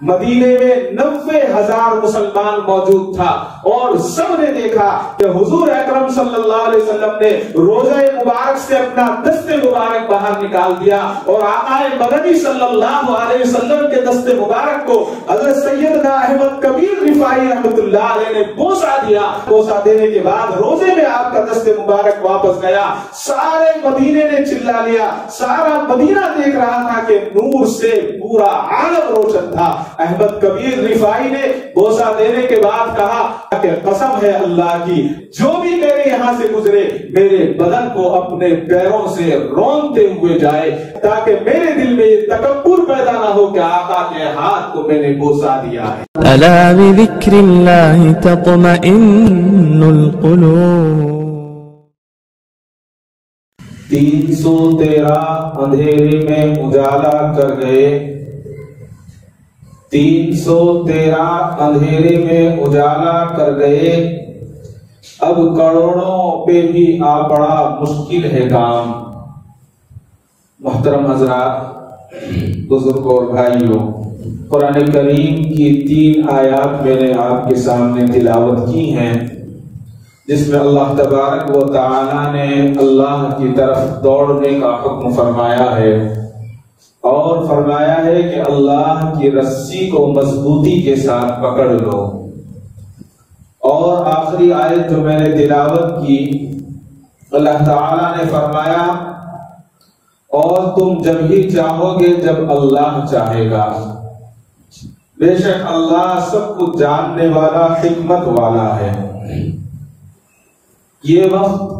مدینے میں 90,000 مسلمان موجود تھا، اور سب نے دیکھا کہ حضور اکرم صلی اللہ علیہ وسلم نے روزہ مبارک سے اپنا دست مبارک باہر نکال دیا، اور آقا مدنی صلی اللہ علیہ وسلم کے دست مبارک کو حضرت سیدنا احمد کبیر رفاعی رحمۃ اللہ علیہ نے بوسہ دیا۔ بوسہ دینے کے بعد روزے میں آپ کا دست مبارک واپس گیا، سارے مدینے نے چلا لیا، سارا مدینہ دیکھ رہا تھا کہ نور سے پورا عالم روشن تھا۔ احمد کبیر رفاعی نے بوسہ دینے کے بعد کہا کہ قسم ہے اللہ کی، جو بھی میرے یہاں سے گزرے میرے بدن کو اپنے پیروں سے رونتے ہوئے جائے، تاکہ میرے دل میں یہ تکبر پیدا نہ ہو کہ آقا کے ہاتھ کو میں نے بوسہ دیا ہے۔ الا بذکر اللہ تطمئن القلوب۔ 313 اندھیرے میں اجالا کر گئے، 313 اندھیرے میں اجالا کر گئے، اب کروڑوں پہ بھی آ پڑا مشکل ہے کام۔ محترم حضرات، بزرگوں اور بھائیوں، قرآن کریم کی 3 آیات میں نے آپ کے سامنے تلاوت کی ہیں، جس میں اللہ تبارک و تعالی نے اللہ کی طرف دوڑنے کا حکم فرمایا ہے، اور فرمایا ہے کہ اللہ کی رسی کو مضبوطی کے ساتھ پکڑ لو۔ اور آخری آیت جو میں نے تلاوت کی، اللہ تعالی نے فرمایا اور تم جب ہی چاہو گے جب اللہ چاہے گا۔ بے شک اللہ سب کچھ جاننے والا، حکمت والا ہے۔ یہ وقت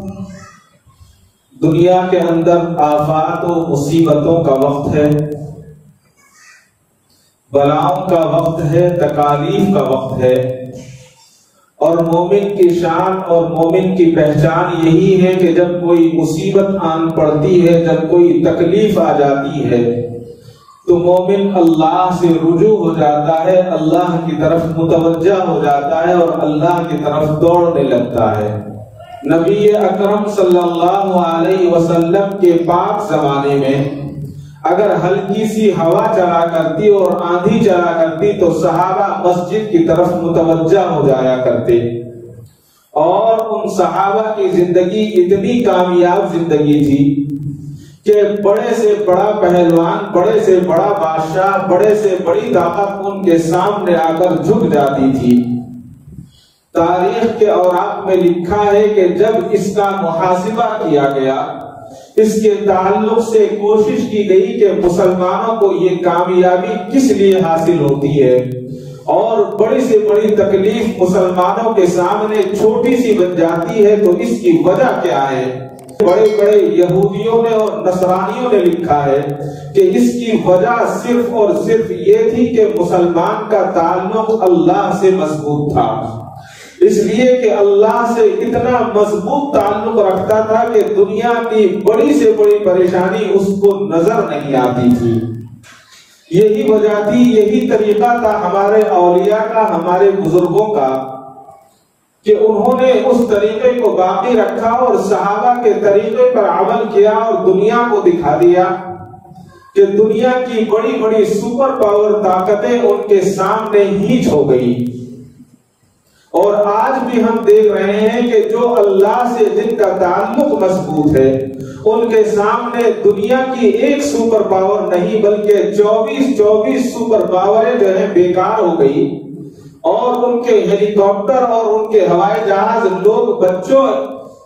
دنیا کے اندر آفات و مصیبتوں کا وقت ہے، بلاؤں کا وقت ہے، تکالیف کا وقت ہے، اور مومن کی شان اور مومن کی پہچان یہی ہے کہ جب کوئی مصیبت آن پڑتی ہے، جب کوئی تکلیف آ جاتی ہے، تو مومن اللہ سے رجوع ہو جاتا ہے، اللہ کی طرف متوجہ ہو جاتا ہے، اور اللہ کی طرف دوڑنے لگتا ہے۔ نبی اکرم صلی اللہ علیہ وسلم کے پاک زمانے میں اگر ہلکی سی ہوا چلا کرتی اور آندھی چلا کرتی تو صحابہ مسجد کی طرف متوجہ ہو جایا کرتے، اور ان صحابہ کی زندگی اتنی کامیاب زندگی تھی کہ بڑے سے بڑا پہلوان، بڑے سے بڑا بادشاہ، بڑے سے بڑی طاقت ان کے سامنے آ کر جھک جاتی تھی۔ تاریخ کے اوراق میں لکھا ہے کہ جب اس کا محاسبہ کیا گیا، اس کے تعلق سے کوشش کی گئی کہ مسلمانوں کو یہ کامیابی کس لیے حاصل ہوتی ہے، اور بڑی سے بڑی تکلیف مسلمانوں کے سامنے چھوٹی سی بن جاتی ہے، تو اس کی وجہ کیا ہے؟ بڑے بڑے یہودیوں نے اور نصرانیوں نے لکھا ہے کہ اس کی وجہ صرف اور صرف یہ تھی کہ مسلمان کا تعلق اللہ سے مضبوط تھا، اس لیے کہ اللہ سے اتنا مضبوط تعلق رکھتا تھا کہ دنیا کی بڑی سے بڑی پریشانی اس کو نظر نہیں آتی تھی۔ یہی وجہ تھی، یہی طریقہ تھا ہمارے اولیاء کا، ہمارے بزرگوں کا، کہ انہوں نے اس طریقے کو باقی رکھا اور صحابہ کے طریقے پر عمل کیا، اور دنیا کو دکھا دیا کہ دنیا کی بڑی بڑی سپر پاور طاقتیں ان کے سامنے ہیچ ہو گئی۔ اور آج بھی ہم دیکھ رہے ہیں کہ جو اللہ سے جن کا تعلق مضبوط ہے، ان کے سامنے دنیا کی ایک سپر پاور نہیں بلکہ 24 سپر پاوریں جو ہیں بیکار ہو گئی، اور ان کے ہیلی کاپٹر اور ان کے ہوائی جہاز لوگ بچوں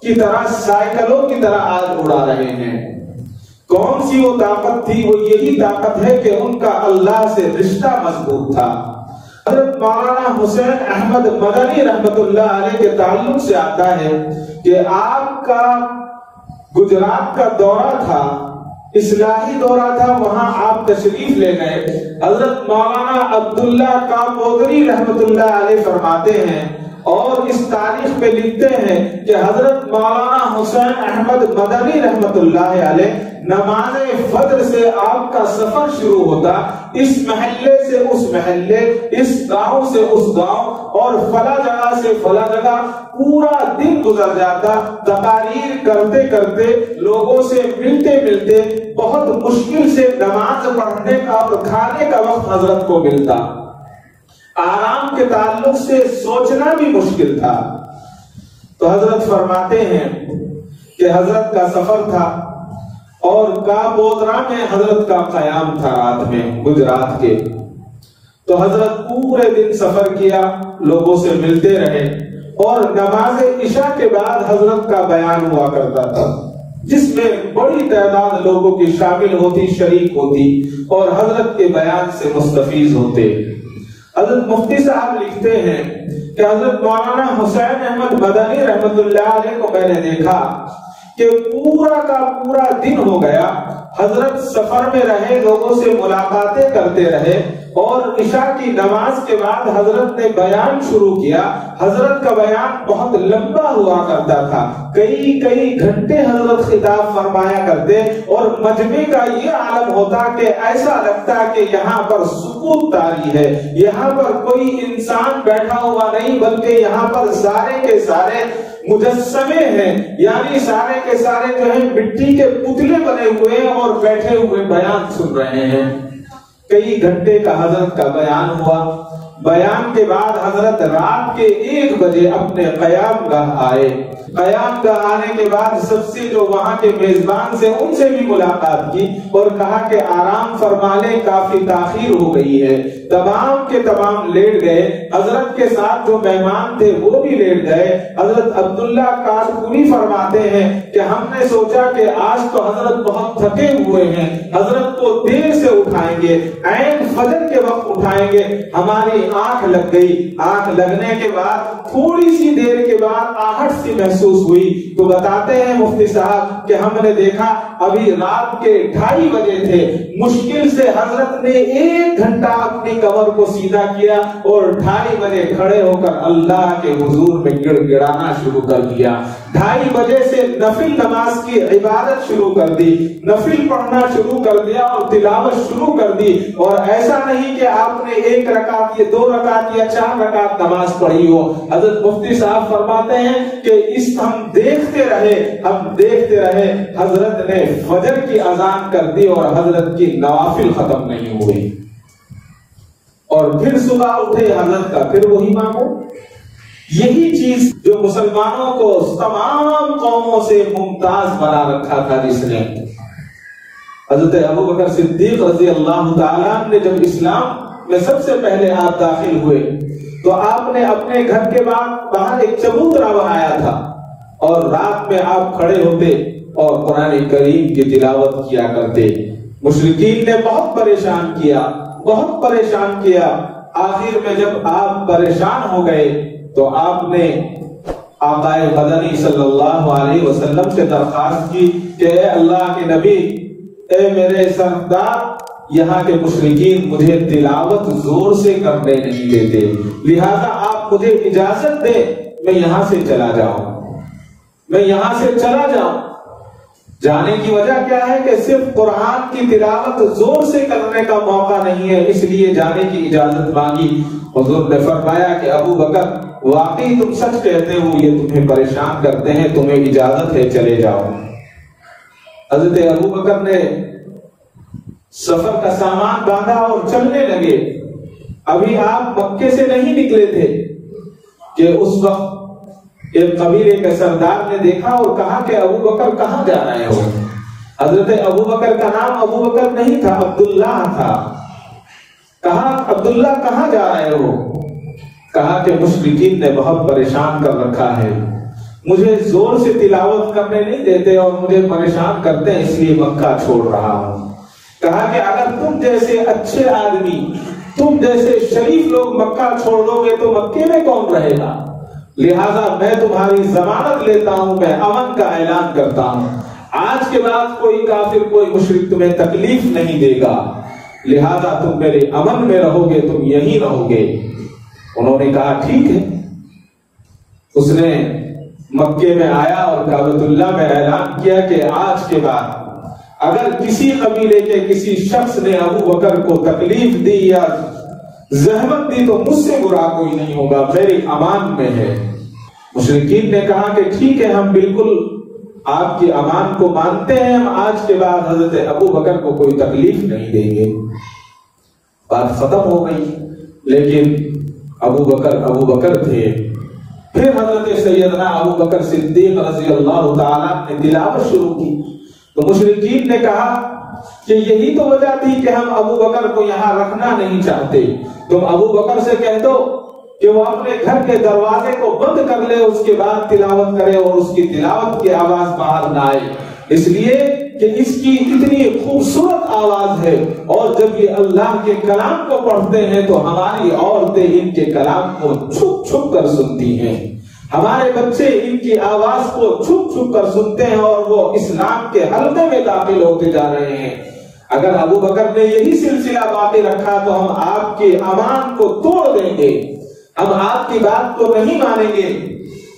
کی طرح، سائیکلوں کی طرح آج اڑا رہے ہیں۔ کون سی وہ طاقت تھی؟ وہ یہی طاقت ہے کہ ان کا اللہ سے رشتہ مضبوط تھا۔ حضرت مولانا حسین احمد مدنی رحمت اللہ علیہ کے تعلق سے آتا ہے کہ آپ کا گجرات کا دورہ تھا، اصلاحی دورہ تھا، وہاں آپ تشریف لے گئے۔ حضرت مولانا عبداللہ کامودری رحمت اللہ علیہ فرماتے ہیں اور اس تاریخ پہ لکھتے ہیں کہ حضرت مولانا حسین احمد مدنی رحمت اللہ علیہ نماز فجر سے آپ کا سفر شروع ہوتا، اس محلے سے اس محلے، اس گاؤں سے اس گاؤں، اور فلاں جگہ سے فلاں جگہ، پورا دن گزر جاتا تقاریر کرتے کرتے، لوگوں سے ملتے ملتے، بہت مشکل سے نماز پڑھنے کا اور کھانے کا وقت حضرت کو ملتا۔ کام کے تعلق سے سوچنا بھی مشکل تھا۔ تو حضرت فرماتے ہیں کہ حضرت کا سفر تھا اور کابودرا میں حضرت کا قیام تھا رات میں گجرات کے۔ تو حضرت پورے دن سفر کیا، لوگوں سے ملتے رہے، اور نماز عشاء کے بعد حضرت کا بیان ہوا کرتا تھا، جس میں بڑی تعداد لوگوں کی شامل ہوتی، شریک ہوتی اور حضرت کے بیان سے مستفیض ہوتے۔ حضرت مفتی صاحب لکھتے ہیں کہ حضرت مولانا حسین احمد مدنی رحمت اللہ علیہ کو میں نے دیکھا کہ پورا کا پورا دن ہو گیا، حضرت سفر میں رہے، لوگوں سے ملاقاتیں کرتے رہے، اور عشاء کی نماز کے بعد حضرت نے بیان شروع کیا۔ حضرت کا بیان بہت لمبا ہوا کرتا تھا، کئی گھنٹے حضرت خطاب فرمایا کرتے، اور مجمع کا یہ عالم ہوتا کہ ایسا لگتا کہ یہاں پر سکوت طاری ہے، یہاں پر کوئی انسان بیٹھا ہوا نہیں، بلکہ یہاں پر سارے کے سارے مجسمے ہیں، یعنی سارے کے سارے جو ہیں مٹی کے پتلے بنے ہوئے ہیں اور بیٹھے ہوئے بیان سن رہے ہیں۔ کئی گھنٹے کا حضرت کا بیان ہوا۔ بیان کے بعد حضرت رات کے 1 بجے اپنے قیام گاہ آئے۔ قیام گاہ آنے کے بعد سب سے جو وہاں کے میزبان سے ان سے بھی ملاقات کی اور کہا کہ آرام فرما لیں، کافی تاخیر ہو گئی ہے۔ تمام کے تمام لیٹ گئے۔ حضرت کے ساتھ جو مہمان تھے وہ بھی لیٹ گئے۔ حضرت عبداللہ کاشپوری فرماتے ہیں کہ ہم نے سوچا کہ آج تو حضرت بہت تھکے ہوئے ہیں، حضرت کو دیر سے اٹھائیں گے، عین فجر کے وقت اٹھائیں گے۔ ہماری آنکھ لگ گئی۔ آنکھ لگنے کے بعد تھوڑی سی دیر کے بعد آہٹ سی محسوس ہوئی۔ تو بتاتے ہیں مفتی صاحب کہ ہم نے دیکھا ابھی رات کے 2:30 بجے تھے، مشکل سے حضرت نے 1 گھنٹہ اپنی کمر کو سیدھا کیا اور 2:30 بجے کھڑے ہو کر اللہ کے حضور میں گڑ گڑانا شروع کر دیا۔ 2:30 بجے سے نفل نماز کی عبادت شروع کر دی، نفل پڑھنا شروع کر دیا اور تلاوت شروع کر دی۔ اور ایسا نہیں کہ آپ نے 1 رکعت یا 2 رکعت یا 4 رکعت نماز پڑھی ہو۔ حضرت مفتی صاحب فرماتے ہیں کہ ہم دیکھتے رہے، حضرت نے فجر کی اذان کر دی اور حضرت کی نوافل ختم نہیں ہوئی، اور پھر صبح اٹھے حضرت کا پھر وہی معمول۔ یہی چیز جو مسلمانوں کو تمام قوموں سے ممتاز بنا رکھا تھا، جس نے حضرت ابوبکر صدیق رضی اللہ تعالیٰ نے جب اسلام میں سب سے پہلے آپ داخل ہوئے تو آپ نے اپنے گھر کے باہر ایک چبوترا بنایا تھا، اور رات میں آپ کھڑے ہوتے اور قرآن کریم کی تلاوت کیا کرتے۔ مشرکین نے بہت پریشان کیا۔ آخر میں جب آپ پریشان ہو گئے تو آپ نے آقا مدنی صلی اللہ علیہ وسلم سے درخواست کی کہ اے اللہ کے نبی، اے میرے سردار، یہاں کے مشرکین مجھے تلاوت زور سے کرنے نہیں دیتے، لہذا آپ مجھے اجازت دیں میں یہاں سے چلا جاؤں۔ جانے کی وجہ کیا ہے کہ صرف قرآن کی تلاوت زور سے کرنے کا موقع نہیں ہے، اس لیے جانے کی اجازت مانگی۔ حضور نے فرمایا کہ ابو بکر، واقعی تم سچ کہتے ہو، یہ تمہیں پریشان کرتے ہیں، تمہیں اجازت ہے، چلے جاؤ۔ حضرت ابو بکر نے سفر کا سامان باندھا اور چلنے لگے۔ ابھی آپ مکے سے نہیں نکلے تھے کہ اس وقت ایک قبیلے کے سردار نے دیکھا اور کہا کہ ابو بکر کہاں جا رہے ہو؟ حضرت ابو بکر کا نام ابو بکر نہیں تھا، عبداللہ تھا۔ کہا عبداللہ کہاں جا رہے ہو؟ کہا کہ مشرکین نے بہت پریشان کر رکھا ہے، مجھے زور سے تلاوت کرنے نہیں دیتے اور مجھے پریشان کرتے ہیں، اس لیے مکہ چھوڑ رہا ہوں۔ کہا کہ اگر تم جیسے اچھے آدمی، تم جیسے شریف لوگ مکہ چھوڑ دو گے تو مکے میں کون رہے گا؟ لہذا میں تمہاری ضمانت لیتا ہوں، میں امن کا اعلان کرتا ہوں، آج کے بعد کوئی کافر، کوئی مشرک تمہیں تکلیف نہیں دے گا، لہذا تم میرے امن میں رہو گے، تم یہیں رہو گے۔ انہوں نے کہا ٹھیک ہے۔ اس نے مکے میں آیا اور کعبۃ اللہ میں اعلان کیا کہ آج کے بعد اگر کسی قبیلے کے کسی شخص نے ابو بکر کو تکلیف دی یا زحمت دی تو مجھ سے برا کوئی نہیں ہوگا، میری امان میں ہے۔ مشرکین نے کہا کہ ٹھیک ہے، ہم بالکل آپ کی امان کو مانتے ہیں، ہم آج کے بعد حضرت ابو بکر کو کوئی تکلیف نہیں دیں گے۔ بات ختم ہو گئی، لیکن ابو بکر تھے. پھر حضرت سیدنا ابو بکر صدیق رضی اللہ تعالیٰ نے تلاوت شروع کی تو مشرکین نے کہا کہ یہی تو وجہ تھی کہ ہم ابو بکر کو یہاں رکھنا نہیں چاہتے. تم ابو بکر سے کہہ دو کہ وہ اپنے گھر کے دروازے کو بند کر لے, اس کے بعد تلاوت کرے اور اس کی تلاوت کی آواز باہر نہ آئے, اس لیے کہ اس کی اتنی خوبصورت آواز ہے, اور جب یہ اللہ کے کلام کو پڑھتے ہیں تو ہماری عورتیں ان کے کلام کو چھپ چھپ کر سنتی ہیں, ہمارے بچے ان کی آواز کو چھپ چھپ کر سنتے ہیں اور وہ اسلام کے حلقے میں داخل ہوتے جا رہے ہیں. اگر ابو بکر نے یہی سلسلہ باقی رکھا تو ہم آپ کے امان کو توڑ دیں گے, ہم آپ کی بات کو نہیں مانیں گے.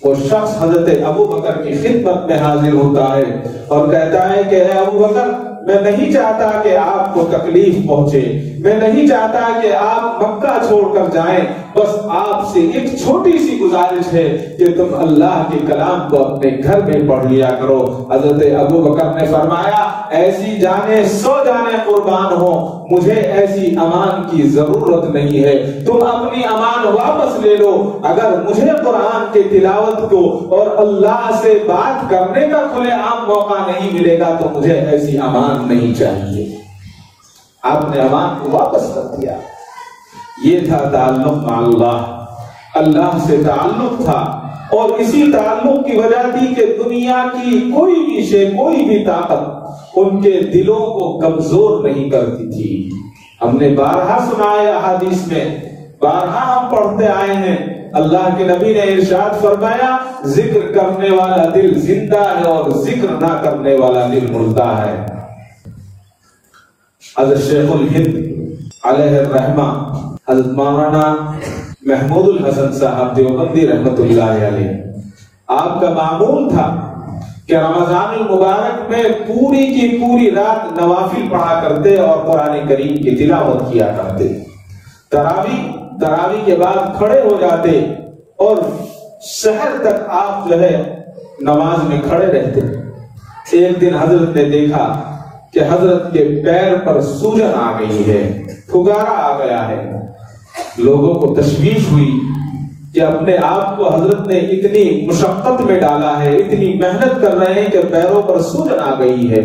وہ شخص حضرت ابو بکر کی خدمت میں حاضر ہوتا ہے اور کہتا ہے کہ اے ابو بکر, میں نہیں چاہتا کہ آپ کو تکلیف پہنچے, میں نہیں چاہتا کہ آپ مکہ چھوڑ کر جائیں, بس آپ سے ایک چھوٹی سی گزارش ہے کہ تم اللہ کے کلام کو اپنے گھر میں پڑھ لیا کرو. حضرت ابو بکر نے فرمایا, ایسی جانیں 100 جانیں قربان ہو, مجھے ایسی امان کی ضرورت نہیں ہے, تم اپنی امان واپس لے لو. اگر مجھے قرآن کی تلاوت کو اور اللہ سے بات کرنے کا کھلے عام موقع نہیں ملے گا تو مجھے ایسی امان نہیں چاہیے. آپ نے امان کو واپس کر دیا. یہ تھا تعلق مع اللہ, اللہ سے تعلق تھا, اور اسی تعلق کی وجہ تھی کہ دنیا کی کوئی بھی شے, کوئی بھی طاقت ان کے دلوں کو کمزور نہیں کرتی تھی. ہم نے بارہا سنا ہے احادیث میں, بارہا ہم پڑھتے آئے ہیں, اللہ کے نبی نے ارشاد فرمایا, ذکر کرنے والا دل زندہ ہے اور ذکر نہ کرنے والا دل مردہ ہے. حضرت شیخ الہند علیہ الرحمہ حضرت مولانا محمود الحسن صاحب دیوبندی رحمت اللہ علیہ, آپ کا معمول تھا کہ رمضان المبارک میں پوری کی پوری رات نوافل پڑھا کرتے اور قرآن کریم کی تلاوت کیا کرتے. تراویح کے بعد کھڑے ہو جاتے اور سحر تک آپ جو ہے نماز میں کھڑے رہتے. ایک دن حضرت نے دیکھا کہ حضرت کے پیر پر سوجن آ گئی ہے, پھگارا آ گیا ہے. لوگوں کو تشویش ہوئی کہ اپنے آپ کو حضرت نے اتنی مشقت میں ڈالا ہے, اتنی محنت کر رہے ہیں کہ پیروں پر سوجن آ گئی ہے.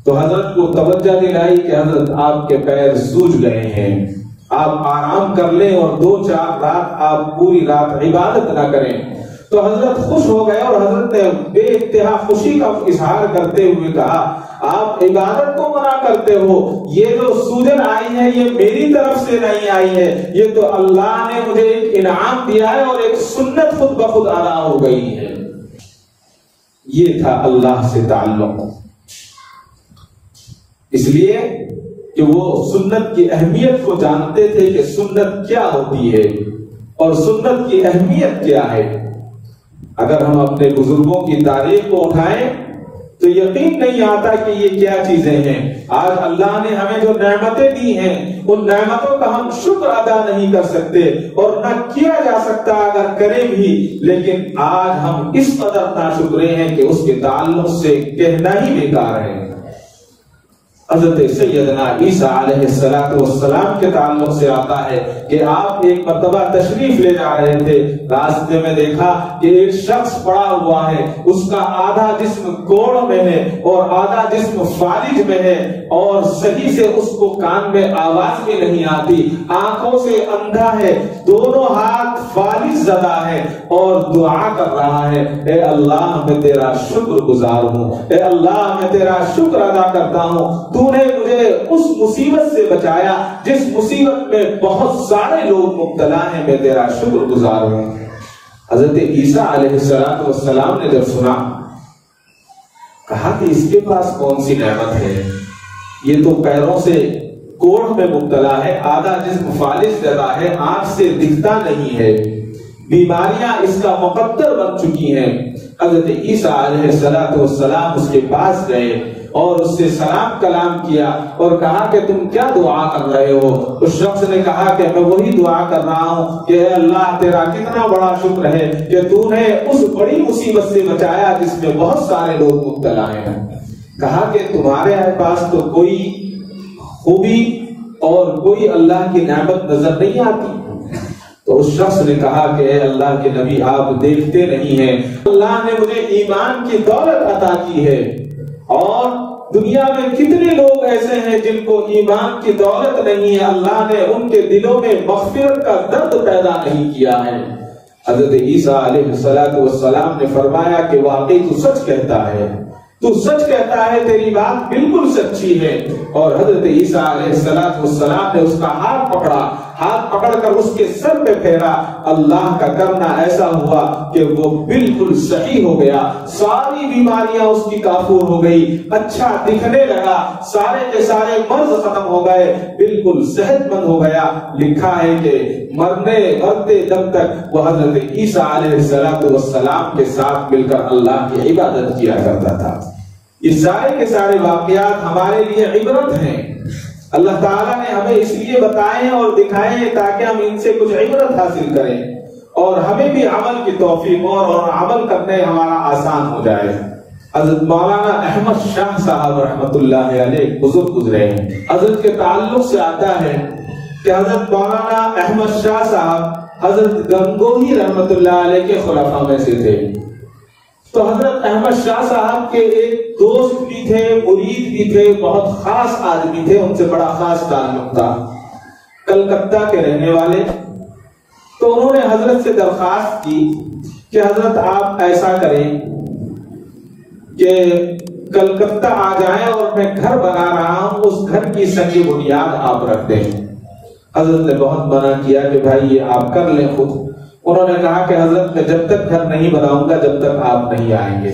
تو حضرت کو توجہ دلائی کہ حضرت آپ کے پیر سوج گئے ہیں, آپ آرام کر لیں اور 2-4 رات آپ پوری رات عبادت نہ کریں. تو حضرت خوش ہو گئے اور حضرت نے بے انتہا خوشی کا اظہار کرتے ہوئے کہا, آپ عبادت کو منع کرتے ہو, یہ جو سوجن آئی ہے یہ میری طرف سے نہیں آئی ہے, یہ تو اللہ نے مجھے ایک انعام دیا ہے اور ایک سنت خود بخود ادا ہو گئی ہے. یہ تھا اللہ سے تعلق. اس لیے کہ وہ سنت کی اہمیت کو جانتے تھے کہ سنت کیا ہوتی ہے اور سنت کی اہمیت کیا ہے. اگر ہم اپنے بزرگوں کی تاریخ کو اٹھائیں تو یقین نہیں آتا کہ یہ کیا چیزیں ہیں. آج اللہ نے ہمیں جو نعمتیں دی ہیں ان نعمتوں کا ہم شکر ادا نہیں کر سکتے اور نہ کیا جا سکتا اگر کریں بھی, لیکن آج ہم اس قدر ناشکرے ہیں کہ اس کے تعلق سے کہنا ہی بیکار ہے. حضرت سیدنا عیسیٰ علیہ السلام کے تعلق سے آتا ہے کہ آپ ایک مرتبہ تشریف لے جا رہے تھے, راستے میں دیکھا کہ ایک شخص پڑا ہوا ہے, اس کا آدھا جسم کوڑ میں ہے اور آدھا جسم فالج میں ہے اور صحیح سے اس کو کان میں آواز بھی نہیں آتی, آنکھوں سے اندھا ہے, دونوں ہاتھ فالج زدہ ہے اور دعا کر رہا ہے, اے اللہ میں تیرا شکر گزار ہوں, اے اللہ میں تیرا شکر ادا کرتا ہوں, تو نے مجھے اس مصیبت سے بچایا جس مصیبت میں بہت سارے لوگ مبتلا ہیں, میں تیرا شکر گزار ہوں. حضرت عیسیٰ علیہ السلام نے جب سنا, کہا کہ اس کے پاس کون سی نعمت ہے, یہ تو پیروں سے کوڑ میں مبتلا ہے, آدھا جسم فالج زدہ ہے, آنکھ سے دکھتا نہیں ہے, بیماریاں اس کا مقدر بن چکی ہیں. حضرت عیسیٰ علیہ السلام اس کے پاس گئے اور اس سے سلام کلام کیا اور کہا کہ تم کیا دعا کر رہے ہو. اس شخص نے کہا کہ میں وہی دعا کر رہا ہوں کہ اے اللہ تیرا کتنا بڑا شکر ہے کہ تو نے اس بڑی مصیبت سے بچایا جس میں بہت سارے لوگ مبتلا ہیں. کہا کہ تمہارے پاس تو کوئی خوبی اور کوئی اللہ کی نعمت نظر نہیں آتی. تو اس شخص نے کہا کہ اے اللہ کے نبی آپ دیکھتے نہیں ہیں، اللہ نے مجھے ایمان کی دولت عطا کی ہے، اور دنیا میں کتنے لوگ ایسے ہیں جن کو ایمان کی دولت نہیں ہے، اللہ نے ان کے دلوں میں مغفرت کا درد پیدا نہیں کیا ہے۔ حضرت عیسیٰ علیہ السلام نے فرمایا کہ واقعی تو سچ کہتا ہے، تو سچ کہتا ہے، تیری بات بالکل سچی ہے۔ اور حضرت عیسیٰ علیہ السلام نے اس کا ہاتھ پکڑا، ہاتھ پکڑ کر اس کے سر پہ پھیرا، اللہ کا کرنا ایسا ہوا کہ وہ بالکل صحیح ہو گیا، ساری بیماریاں اس کی کافور ہو گئی، اچھا دکھنے لگا، سارے کے سارے مرض ختم ہو گئے، بالکل صحت مند ہو گیا۔ لکھا ہے کہ مرتے دم تک وہ حضرت عیسیٰ علیہ السلام کے ساتھ مل کر اللہ کی عبادت کیا کرتا تھا۔ یہ سارے کے سارے واقعات ہمارے لیے عبرت ہیں، اللہ تعالیٰ نے ہمیں اس لیے بتائے ہیں اور دکھائے ہیں تاکہ ہم ان سے کچھ عبرت حاصل کریں اور ہمیں بھی عمل کی توفیق اور عمل کرنے ہمارا آسان ہو جائے۔ حضرت مولانا احمد شاہ صاحب رحمۃ اللہ علیہ بزرگ گزرے ہیں، حضرت کے تعلق سے آتا ہے کہ حضرت مولانا احمد شاہ صاحب حضرت گنگوہی رحمۃ اللہ علیہ کے خلفاء میں سے تھے۔ تو حضرت احمد شاہ صاحب کے ایک دوست بھی تھے، مرید بھی تھے، بہت خاص آدمی تھے، ان سے بڑا خاص تعلق تھا، کلکتہ کے رہنے والے۔ تو انہوں نے حضرت سے درخواست کی کہ حضرت آپ ایسا کریں کہ کلکتہ آ جائیں اور میں گھر بنا رہا ہوں، اس گھر کی سنگ بنیاد آپ رکھ دیں۔ حضرت نے بہت منع کیا کہ بھائی یہ آپ کر لیں خود۔ انہوں نے کہا کہ حضرت میں جب تک گھر نہیں بناؤں گا جب تک آپ نہیں آئیں گے۔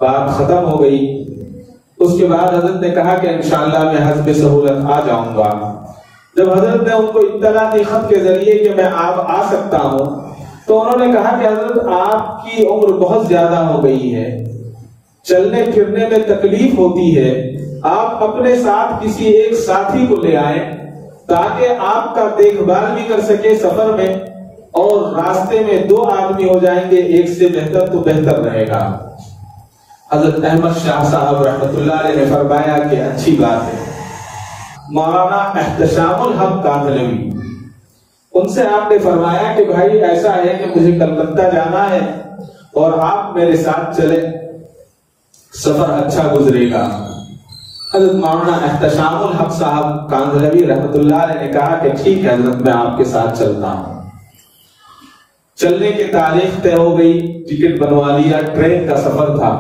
بات ختم ہو گئی۔ اس کے بعد حضرت نے کہا کہ انشاءاللہ میں حسب سہولت آ جاؤں گا۔ جب حضرت نے ان کو اطلاع دی خط کے ذریعے کہ میں آپ آ سکتا ہوں، تو انہوں نے کہا کہ حضرت آپ کی عمر بہت زیادہ ہو گئی ہے، چلنے پھرنے میں تکلیف ہوتی ہے، آپ اپنے ساتھ کسی ایک ساتھی کو لے آئیں تاکہ آپ کا دیکھ بھال بھی کر سکے سفر میں، اور راستے میں 2 آدمی ہو جائیں گے، ایک سے بہتر تو بہتر رہے گا۔ حضرت احمد شاہ صاحب رحمۃ اللہ علیہ نے فرمایا کہ اچھی بات ہے۔ مولانا احتشام الحق کاندھلوی، ان سے آپ نے فرمایا کہ بھائی ایسا ہے کہ مجھے کلکتہ جانا ہے اور آپ میرے ساتھ چلیں، سفر اچھا گزرے گا۔ حضرت مولانا احتشام الحق صاحب کاندھلوی رحمۃ اللہ علیہ نے کہا کہ ٹھیک ہے حضرت، میں آپ کے ساتھ چلتا ہوں۔ چلنے کی تاریخ طے ہو گئی، ٹکٹ بنوا لیا، ٹرین کا سفر تھا۔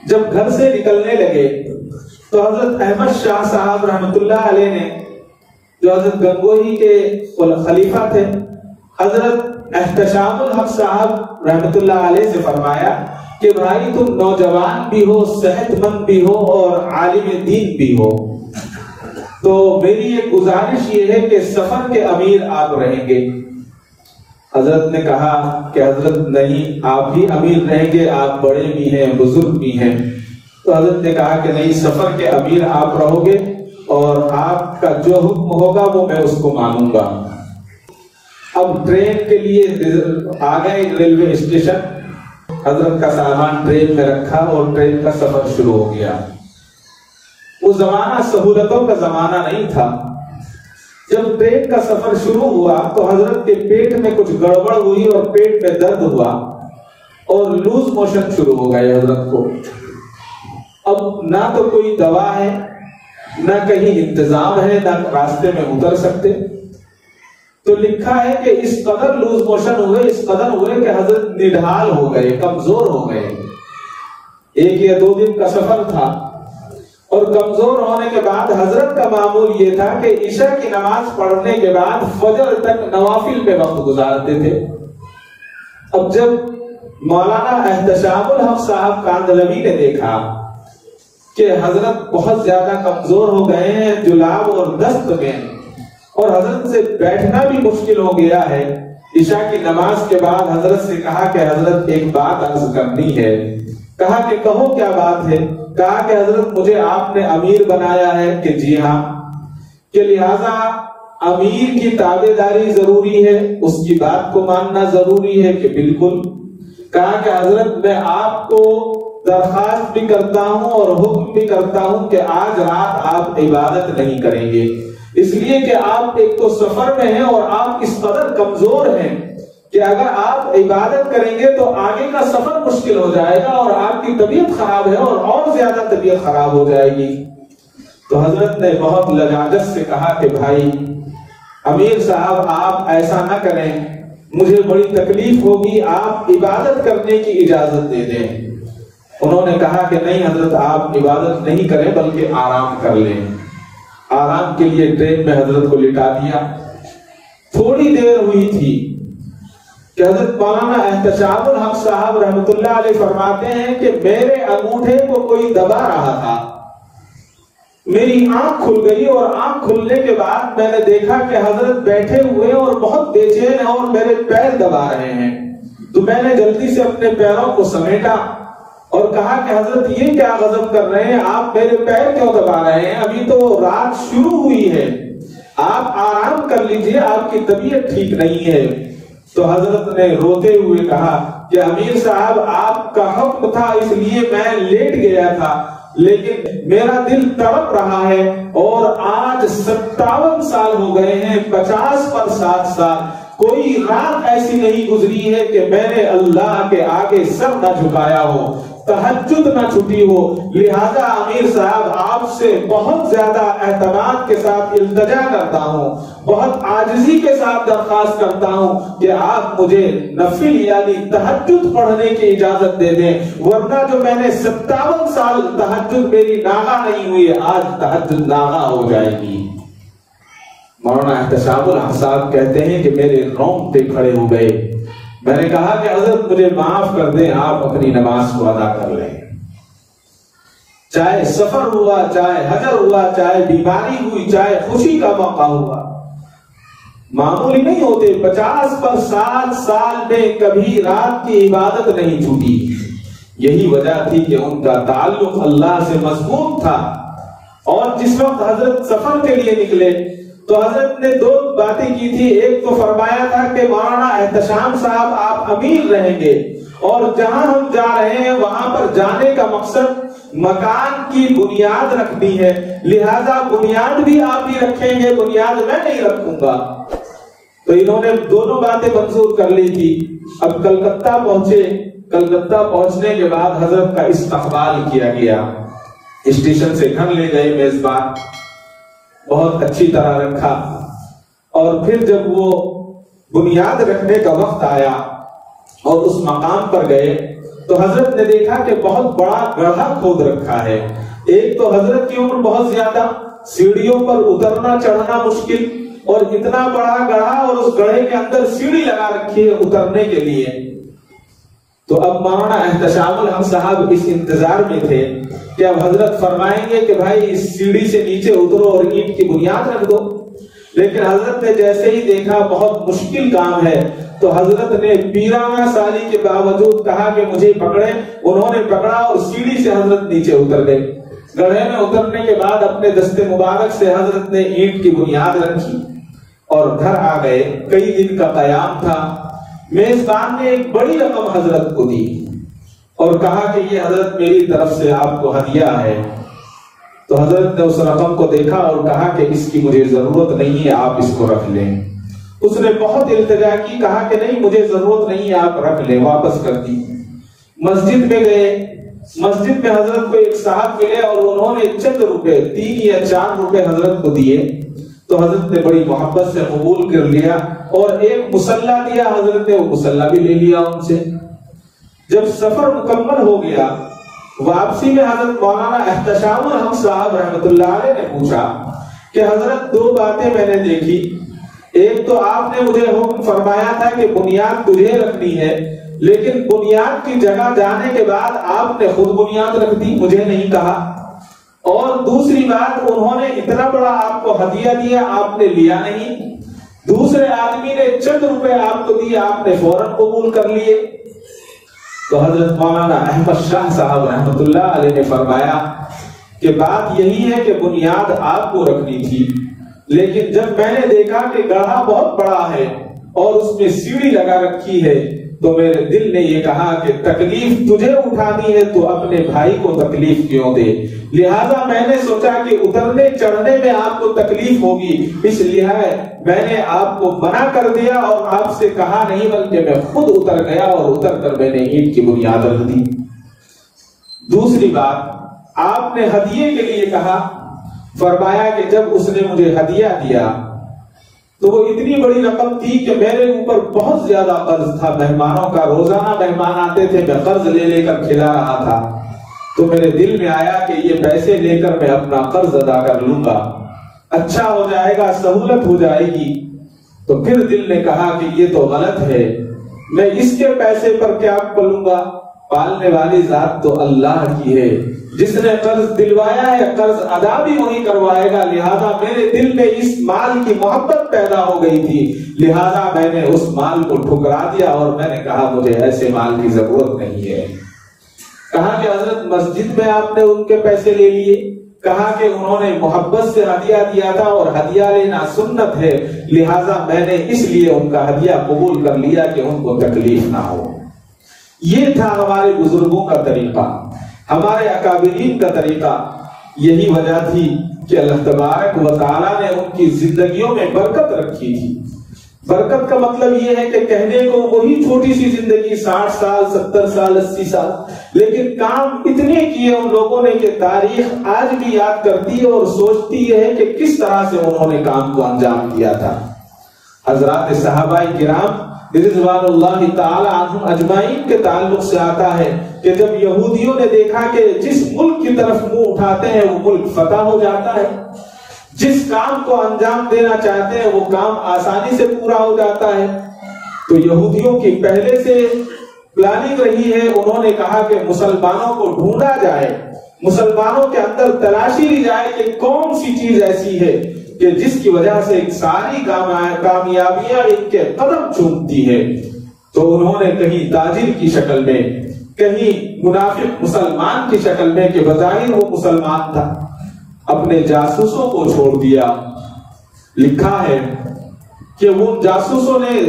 جب گھر سے نکلنے لگے تو حضرت احمد شاہ صاحب رحمۃ اللہ علیہ نے، جو حضرت گنگوہی کے خلیفہ تھے، حضرت احتشام الحق صاحب رحمۃ اللہ علیہ سے فرمایا کہ بھائی تم نوجوان بھی ہو، صحت مند بھی ہو اور عالم دین بھی ہو، تو میری ایک گزارش یہ ہے کہ سفر کے امیر آپ رہیں گے۔ حضرت نے کہا کہ حضرت نہیں، آپ ہی امیر رہیں گے، آپ بڑے بھی ہیں، بزرگ بھی ہیں۔ تو حضرت نے کہا کہ نہیں، سفر کے امیر آپ رہو گے اور آپ کا جو حکم ہوگا وہ میں اس کو مانوں گا۔ اب ٹرین کے لیے آ گئے ریلوے اسٹیشن، حضرت کا سامان ٹرین میں رکھا اور ٹرین کا سفر شروع ہو گیا۔ وہ زمانہ سہولتوں کا زمانہ نہیں تھا۔ جب ٹرین کا سفر شروع ہوا تو حضرت کے پیٹ میں کچھ گڑبڑ ہوئی اور پیٹ میں درد ہوا اور لوز موشن شروع ہو گئے حضرت کو۔ اب نہ تو کوئی دوا ہے، نہ کہیں انتظام ہے، نہ راستے میں اتر سکتے۔ تو لکھا ہے کہ اس قدر لوز موشن ہوئے، اس قدر ہوئے کہ حضرت نڈھال ہو گئے، کمزور ہو گئے۔ 1 یا 2 دن کا سفر تھا اور کمزور ہونے کے بعد حضرت کا معمول یہ تھا کہ عشاء کی نماز پڑھنے کے بعد فجر تک نوافل پہ وقت گزارتے تھے۔ اب جب مولانا احتشام الحق صاحب کاندھلوی نے دیکھا کہ حضرت بہت زیادہ کمزور ہو گئے ہیں، جلاب اور دست میں، اور حضرت سے بیٹھنا بھی مشکل ہو گیا ہے، عشاء کی نماز کے بعد حضرت سے کہا کہ حضرت ایک بات عرض کرنی ہے۔ کہا کہ کہو کیا بات ہے؟ کہا کہ حضرت مجھے آپ نے امیر بنایا ہے کہ جی ہاں، کہ لہذا امیر کی تابعداری ضروری ہے، اس کی بات کو ماننا ضروری ہے کہ بالکل۔ کہا کہ حضرت میں آپ کو درخواست بھی کرتا ہوں اور حکم بھی کرتا ہوں کہ آج رات آپ عبادت نہیں کریں گے، اس لیے کہ آپ ایک تو سفر میں ہیں اور آپ اس قدر کمزور ہیں کہ اگر آپ عبادت کریں گے تو آگے کا سفر مشکل ہو جائے گا اور آپ کی طبیعت خراب ہے اور زیادہ طبیعت خراب ہو جائے گی۔ تو حضرت نے بہت لجاجت سے کہا کہ بھائی امیر صاحب آپ ایسا نہ کریں، مجھے بڑی تکلیف ہوگی، آپ عبادت کرنے کی اجازت دے دیں۔ انہوں نے کہا کہ نہیں حضرت، آپ عبادت نہیں کریں بلکہ آرام کر لیں۔ آرام کے لیے ٹرین میں حضرت کو لٹا دیا۔ تھوڑی دیر ہوئی تھی کہ حضرت مولانا احتشام الحق صاحب رحمۃ اللہ علیہ فرماتے ہیں کہ میرے انگوٹھے کو کوئی دبا رہا تھا، میری آنکھ کھل گئی اور آنکھ کھلنے کے بعد میں نے دیکھا کہ حضرت بیٹھے ہوئے اور بہت بے چین ہیں اور میرے پیر دبا رہے ہیں۔ تو میں نے جلدی سے اپنے پیروں کو سمیٹا اور کہا کہ حضرت یہ کیا غضب کر رہے ہیں، آپ میرے پیر کیوں دبا رہے ہیں؟ ابھی تو رات شروع ہوئی ہے، آپ آرام کر لیجئے، آپ کی طبیعت ٹھیک نہیں ہے۔ تو حضرت نے روتے ہوئے کہا کہ امیر صاحب آپ کا حکم تھا اس لیے میں لیٹ گیا تھا، لیکن میرا دل تڑپ رہا ہے اور آج 57 سال ہو گئے ہیں، 50 پر 7 سال، کوئی رات ایسی نہیں گزری ہے کہ میں نے اللہ کے آگے سر نہ جھکایا ہو، تہجد نہ چھٹی ہو۔ لہذا امیر صاحب آپ سے بہت زیادہ اعتماد کے ساتھ التجا کرتا ہوں، بہت عاجزی کے ساتھ درخواست کرتا ہوں کہ آپ مجھے نفل یعنی تہجد پڑھنے کی اجازت دے دیں، ورنہ جو میں نے 57 سال تہجد میری ناغہ نہیں ہوئی، آج تہجد ناغہ ہو جائے گی۔ مولانا احتشام الحق صاحب کہتے ہیں کہ میرے رونگٹے کھڑے ہو گئے۔ میں نے کہا کہ حضرت مجھے معاف کر دیں، آپ اپنی نماز کو ادا کر لیں۔ چاہے سفر ہوا، چاہے حجر ہوا، چاہے بیماری ہوئی، چاہے خوشی کا موقع ہوا، معمولی نہیں ہوتے۔ 50 پر 7 سال میں کبھی رات کی عبادت نہیں چھوٹی۔ یہی وجہ تھی کہ ان کا تعلق اللہ سے مضبوط تھا۔ اور جس وقت حضرت سفر کے لیے نکلے تو حضرت نے 2 باتیں کی تھی۔ ایک تو فرمایا تھا کہ مولانا احتشام صاحب آپ امیر رہیں گے، اور جہاں ہم جا رہے ہیں وہاں پر جانے کا مقصد مکان کی بنیاد رکھنی ہے، لہذا بنیاد بھی آپ ہی رکھیں گے، بنیاد میں نہیں رکھوں گا۔ تو انہوں نے دونوں باتیں منظور کر لی تھی۔ اب کلکتہ پہنچے، کلکتہ پہنچنے کے بعد حضرت کا استقبال کیا گیا، اسٹیشن سے گھر لے گئے میزبان، بہت اچھی طرح رکھا، اور پھر جب وہ بنیاد رکھنے کا وقت آیا اور اس مقام پر گئے تو حضرت نے دیکھا کہ بہت بڑا گڑھا کھود رکھا ہے۔ ایک تو حضرت کی عمر بہت زیادہ، سیڑھیوں پر اترنا چڑھنا مشکل، اور اتنا بڑا گڑھا اور اس گڑھے کے اندر سیڑھی لگا رکھی ہے اترنے کے لیے۔ تو اب مولانا احتشام الحق صاحب اس انتظار میں تھے کہ اب حضرت فرمائیں گے کہ بھائی اس سیڑھی سے نیچے اترو اور اینٹ کی بنیاد رکھ دو، لیکن حضرت نے جیسے ہی دیکھا بہت مشکل کام ہے تو حضرت نے پیرانہ سالی کے باوجود کہا کہ مجھے پکڑیں۔ انہوں نے پکڑا اور سیڑھی سے حضرت نیچے اتر گئے۔ گڑھے میں اترنے کے بعد اپنے دست مبارک سے حضرت نے اینٹ کی بنیاد رکھی اور گھر آ گئے۔ کئی دن کا قیام تھا۔ میزبان نے ایک بڑی رقم حضرت کو دی اور کہا کہ یہ حضرت میری طرف سے آپ کو ہدیہ ہے۔ تو حضرت نے اس رقم کو دیکھا اور کہا کہ اس کی مجھے ضرورت نہیں ہے، آپ اس کو رکھ لیں۔ اس نے بہت التجا کی، کہا کہ نہیں مجھے ضرورت نہیں ہے، آپ رکھ لیں، واپس کر دی۔ مسجد میں گئے، مسجد میں حضرت کو ایک صاحب ملے اور انہوں نے چند روپے 3 یا 4 روپے حضرت کو دیے۔ تو حضرت نے بڑی محبت سے قبول کر لیا اور ایک مسلح دیا، حضرت نے وہ مسلح بھی لے لیا ان سے۔ جب سفر مکمل ہو گیا، واپسی میں حضرت مولانا احتشام الحق صاحب رحمۃ اللہ علیہ نے پوچھا کہ حضرت 2 باتیں میں نے دیکھی۔ ایک تو آپ نے مجھے حکم فرمایا تھا کہ بنیاد تجھے رکھنی ہے، لیکن بنیاد کی جگہ جانے کے بعد آپ نے خود بنیاد رکھ دی، مجھے نہیں کہا۔ اور دوسری بات، انہوں نے اتنا بڑا آپ کو ہدیہ دیا، آپ نے لیا نہیں۔ دوسرے آدمی نے چند روپے آپ کو دیے، آپ نے فوراً قبول کر لیے۔ تو حضرت مولانا احمد شاہ صاحب رحمۃ اللہ علیہ نے فرمایا کہ بات یہی ہے کہ بنیاد آپ کو رکھنی تھی، لیکن جب میں نے دیکھا کہ گڑھا بہت بڑا ہے اور اس میں سیڑھی لگا رکھی ہے تو میرے دل نے یہ کہا کہ تکلیف تجھے اٹھانی ہے تو اپنے بھائی کو تکلیف کیوں دے؟ لہذا میں نے سوچا کہ اترنے چڑھنے میں آپ کو تکلیف ہوگی، اس لیے میں نے آپ کو منع کر دیا اور آپ سے کہا نہیں، بلکہ میں خود اتر گیا اور اتر کر میں نے اینٹ کی بنیاد رکھ دی۔ دوسری بات، آپ نے ہدیے کے لیے کہا، فرمایا کہ جب اس نے مجھے ہدیہ دیا تو وہ اتنی بڑی رقم تھی کہ میرے اوپر بہت زیادہ قرض تھا مہمانوں کا، روزانہ مہمان آتے تھے، میں قرض لے لے کر کھلا رہا تھا، تو میرے دل میں آیا کہ یہ پیسے لے کر میں اپنا قرض ادا کر لوں گا، اچھا ہو جائے گا، سہولت ہو جائے گی۔ تو پھر دل نے کہا کہ یہ تو غلط ہے، میں اس کے پیسے پر کیا پلوں گا؟ پالنے والی ذات تو اللہ کی ہے، جس نے قرض دلوایا ہے قرض ادا بھی وہی کروائے گا، لہذا میرے دل میں اس مال کی محبت پیدا ہو گئی تھی، لہذا میں نے اس مال کو ٹھکرا دیا اور میں نے کہا مجھے ایسے مال کی ضرورت نہیں ہے۔ کہا کہ حضرت مسجد میں آپ نے ان کے پیسے لے لیے؟ کہا کہ انہوں نے محبت سے ہدیہ دیا تھا اور ہدیہ لینا سنت ہے، لہذا میں نے اس لیے ان کا ہدیہ قبول کر لیا کہ ان کو تکلیف نہ ہو۔ یہ تھا ہمارے بزرگوں کا طریقہ، ہمارے اکابرین کا طریقہ۔ یہی وجہ تھی کہ اللہ تبارک و تعالیٰ نے ان کی زندگیوں میں برکت رکھی تھی۔ برکت کا مطلب یہ ہے کہ کہنے کو وہی چھوٹی سی زندگی 60 سال 70 سال 80 سال، لیکن کام اتنے کیے ان لوگوں نے کہ تاریخ آج بھی یاد کرتی ہے اور سوچتی ہے کہ کس طرح سے انہوں نے کام کو انجام دیا تھا۔ حضرات صحابہ کرام رضوان اللہ تعالی عنہم اجمعین کے تعلق سے آتا ہے کہ جب یہودیوں نے دیکھا کہ جس ملک کی طرف منہ اٹھاتے ہیں وہ ملک فتح ہو جاتا ہے، جس کام کو انجام دینا چاہتے ہیں وہ کام آسانی سے پورا ہو جاتا ہے، تو یہودیوں کی پہلے سے پلاننگ رہی ہے۔ انہوں نے کہا کہ مسلمانوں کو ڈھونڈا جائے، مسلمانوں کے اندر تلاشی لی جائے کہ کون سی چیز ایسی ہے کہ جس کی وجہ سے ساری کامیابیاں ان کے قدم چومتی ہے۔ تو انہوں نے کہیں تاجر کی شکل میں، کہیں منافق مسلمان کی شکل میں کہ بظاہر وہ مسلمان تھا، اپنے جاسوسوں کو چھوڑ دیا۔ لکھا ہے کہ وہ جاسوسوں نے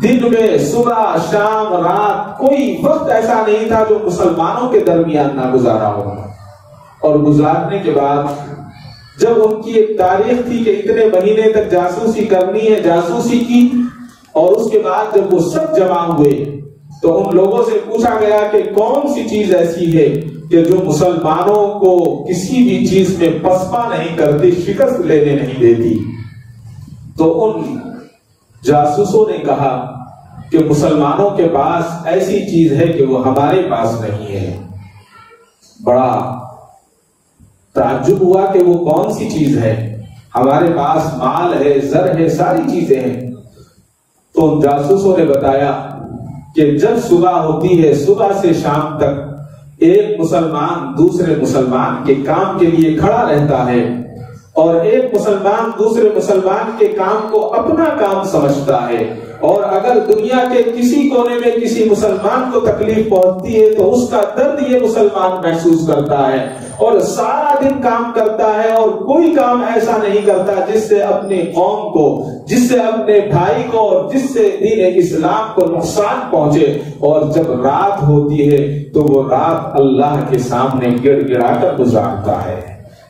دن میں صبح شام رات کوئی وقت ایسا نہیں تھا جو مسلمانوں کے درمیان نہ گزارا ہو، اور گزارنے کے بعد جب ان کی ایک تاریخ تھی کہ اتنے مہینے تک جاسوسی کرنی ہے، جاسوسی کی، اور اس کے بعد جب وہ سب جمع ہوئے تو ان لوگوں سے پوچھا گیا کہ کون سی چیز ایسی ہے کہ جو مسلمانوں کو کسی بھی چیز میں پسپا نہیں کرتی، شکست لینے نہیں دیتی۔ تو ان جاسوسوں نے کہا کہ مسلمانوں کے پاس ایسی چیز ہے کہ وہ ہمارے پاس نہیں ہے۔ بڑا تعجب ہوا کہ وہ کون سی چیز ہے؟ ہمارے پاس مال ہے، زر ہے، ساری چیزیں ہیں۔ تو ان جاسوسوں نے بتایا کہ جب صبح ہوتی ہے، صبح سے شام تک ایک مسلمان دوسرے مسلمان کے کام کے لیے کھڑا رہتا ہے، اور ایک مسلمان دوسرے مسلمان کے کام کو اپنا کام سمجھتا ہے، اور اگر دنیا کے کسی کونے میں کسی مسلمان کو تکلیف پہنچتی ہے تو اس کا درد یہ مسلمان محسوس کرتا ہے، اور سارا دن کام کرتا ہے، اور کوئی کام ایسا نہیں کرتا جس سے اپنی قوم کو، جس سے اپنے بھائی کو، اور جس سے دین اسلام کو نقصان پہنچے۔ اور جب رات ہوتی ہے تو وہ رات اللہ کے سامنے گڑ گڑا کر گزارتا ہے۔